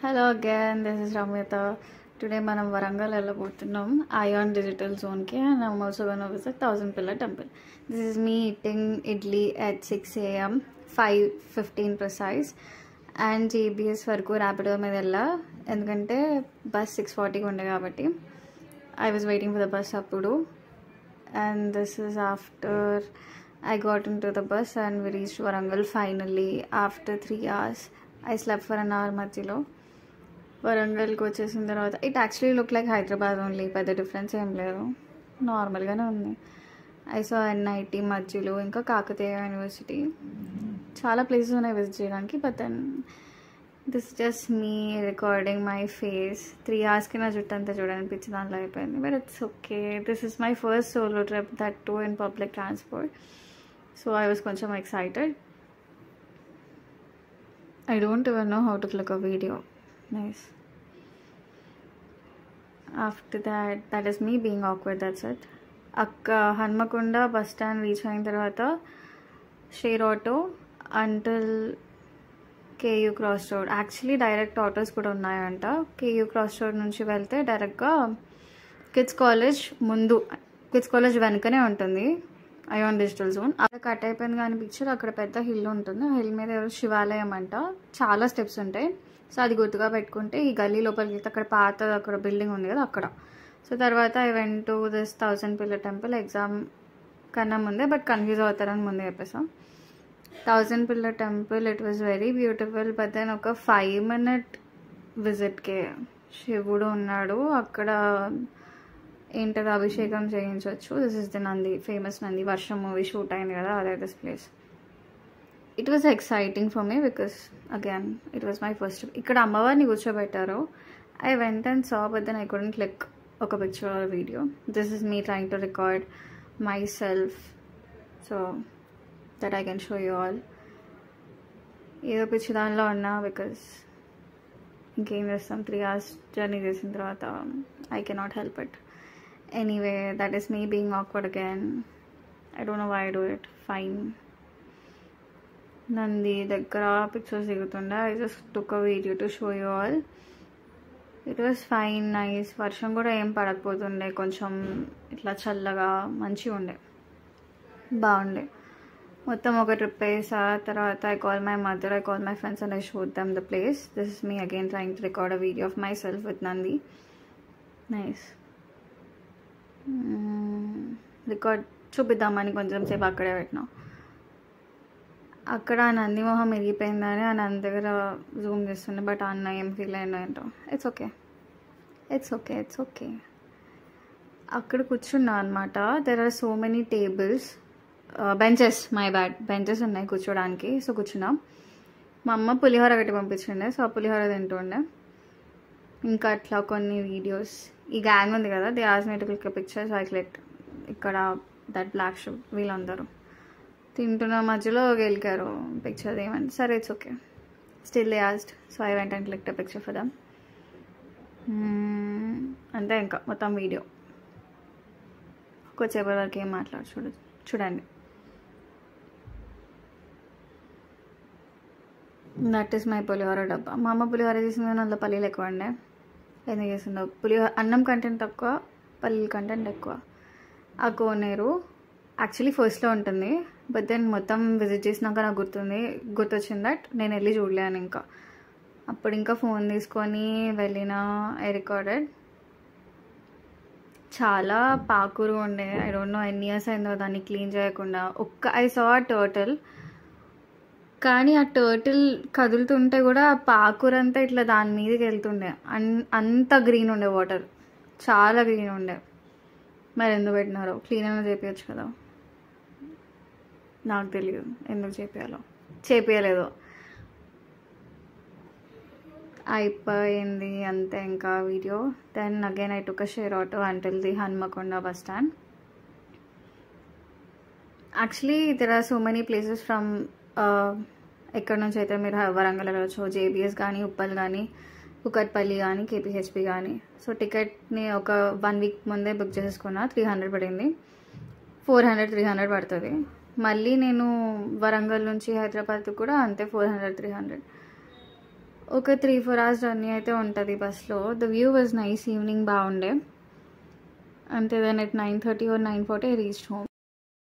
Hello again, this is Ramita. Today మనం వరంగల్ వెళ్ళబోతున్నాం iON digital జోన్కి and I'm also going to visit 1000 Pillar Temple. This is me eating idli at 6 a.m. 5:15 precise and JBS వరకు ర్యాపిడో మీద వెళ్ళా ఎందుకంటే bus 6:40కి ఉండే కాబట్టి I was waiting for the bus అప్పుడు and this is after I got into the bus and we reached Warangal finally after 3 hours. I slept for an hour మధ్యలో వరంగల్కి వచ్చేసిన తర్వాత it actually look like Hyderabad only పెద్ద difference ఏం లేదు నార్మల్గానే ఉంది ఐ సో ఎన్ఐటి మధ్యలో ఇంకా కాకతీయ యూనివర్సిటీ చాలా ప్లేసెస్ ఉన్నాయి విజిట్ చేయడానికి but then this just me recording my face 3 అవర్స్కి నా జుట్టు అంతా చూడనిపించి దాంట్లో అయిపోయింది but it's okay this is my first solo trip that too in public transport so I was కొంచెం excited I don't even know how to click a video. Nice. After that, that is me being awkward, that's it. Hanmakonda bus stand reach అయిన తర్వాత share auto until KU cross road actually direct autos కూడా ఉన్నాయంట KU cross road నుంచి వెళ్తే డైరెక్ట్గా kids college ముందు kids college వెనుకనే ఉంటుంది ఐఆన్ డిజిటల్ జోన్ అక్కడ కట్ అయిపోయింది కానీ పిక్చర్ అక్కడ పెద్ద హిల్ ఉంటుంది ఆ హిల్ మీద ఎవరు శివాలయం అంట చాలా స్టెప్స్ ఉంటాయి సో అది గుర్తుగా పెట్టుకుంటే ఈ గల్లీ లోపలికి వెళ్తే అక్కడ పాత అక్కడ బిల్డింగ్ ఉంది కదా అక్కడ సో తర్వాత I went to this 1000 Pillar temple exam కన్నా ముందే బట్ కన్ఫ్యూజ్ అవుతారని ముందే చెప్పేసాం 1000 Pillar temple it was very beautiful but then ఒక 5-minute విజిట్కే శివుడు ఉన్నాడు అక్కడ ఏంటది అభిషేకం చేయించవచ్చు this is the Nandi famous Nandi Varsham movie shoot అయింది కదా అదే this place it was exciting for me because again it was my first ఇక్కడ అమ్మవారిని కూర్చోబెట్టారు I went and saw but then I couldn't click ఒక picture or video this is me trying to record my self so that I can show you all ఏదో పిచ్చి దానిలో ఉన్నా because ఇంకేం చేస్తాం 3 hours జర్నీ చేసిన తర్వాత I cannot help it anyway that is me being awkward again I don't know why I do it fine Nandi దగ్గర pictures దిగుతుండే I just took a video to show you all it was fine nice వర్షం కూడా ఏం పడకపోతుండే కొంచెం ఇట్లా చల్లగా మంచిగా ఉండే బాగుండే మొత్తం ఒక ట్రిప్ వేసా తర్వాత I called my mother I called my friends and I showed them the place this is me again trying to record a video of myself with Nandi nice record చూపిద్దామని కొంచెం సేపు అక్కడే పెట్టినా అక్కడ నంది మొహం ఎరిగిపోయిందని ఆ నంది దగ్గర జూమ్ చేస్తుండే బట్ అన్న ఏం ఫీల్ అయిందో ఏంటో it's okay it's okay it's okay అక్కడ కూర్చున్నా అనమాట there are so many tables benches my bad benches ఉన్నాయి కూర్చోడానికి సో కూర్చున్నా మా అమ్మ పులిహోర కట్టి పంపించిండే సో ఆ పులిహోర తింటుండే ఇంకా అట్లా కొన్ని వీడియోస్ ఈ గ్యాంగ్ ఉంది కదా they ask me to click pictures I click ఇక్కడ దట్ బ్లాక్ షూ వీళ్ళందరూ తింటున్న మధ్యలో గెలికారు పిక్చర్ ఏమంటే సరే it's okay still they asked so I went and click picture for them అంతే ఇంకా మొత్తం వీడియో కొద్దిసేపటి వరకు ఏం మాట్లాడు చూడండి దట్ ఈస్ మై పులిహోర డబ్బా మా అమ్మ పులిహోర చేసింది అందులో పల్లీలు ఎక్కువ అండి ఎందుకు చేసిందో పులిహోర అన్నం కంటెంట్ తక్కువ పల్లీల కంటెంట్ ఎక్కువ ఆ కోనేరు యాక్చువల్లీ ఫస్ట్లో ఉంటుంది బట్ దెన్ మొత్తం విజిట్ చేసినాక నాకు గుర్తొచ్చింది దట్ నేను వెళ్ళి చూడలేను ఇంకా అప్పుడు ఇంకా ఫోన్ తీసుకొని వెళ్ళిన ఐ రికార్డెడ్ చాలా పాకురు ఉండే ఐ డోంట్ నో ఎన్ని ఇయర్స్ అయిందో దాన్ని క్లీన్ చేయకుండా ఐ సా టర్టిల్ కానీ ఆ టర్టిల్ కదులుతుంటే కూడా ఆ పాకురంతా ఇట్లా దాని మీదకి వెళ్తుండే అంత గ్రీన్ ఉండే వాటర్ చాలా గ్రీన్ ఉండే మరి ఎందుకు పెట్టినారో క్లీన్ అయినా చేపించచ్చు కదా నాకు తెలియదు ఎందుకు చేపించలేదు అయిపోయింది అంతే ఇంకా video then again I took a share auto until the Hanamkonda bus stand actually there are so many places from ఎక్కడ నుంచి అయితే మీరు వరంగల్ వెళ్ళవచ్చు జేబీఎస్ కానీ ఉప్పల్ కానీ కుకట్పల్లి కానీ కేపీహెచ్పి కానీ సో టికెట్ని ఒక 1 week ముందే బుక్ చేసుకున్నా 300 పడింది 400-300 పడుతుంది మళ్ళీ నేను వరంగల్ నుంచి హైదరాబాద్ కూడా అంతే 400-300 ఒక 3-4 hours జర్నీ అయితే ఉంటుంది బస్లో. The view was nice, evening బాగుండే. అంతే then at 9:30 or 9:40 I reached home.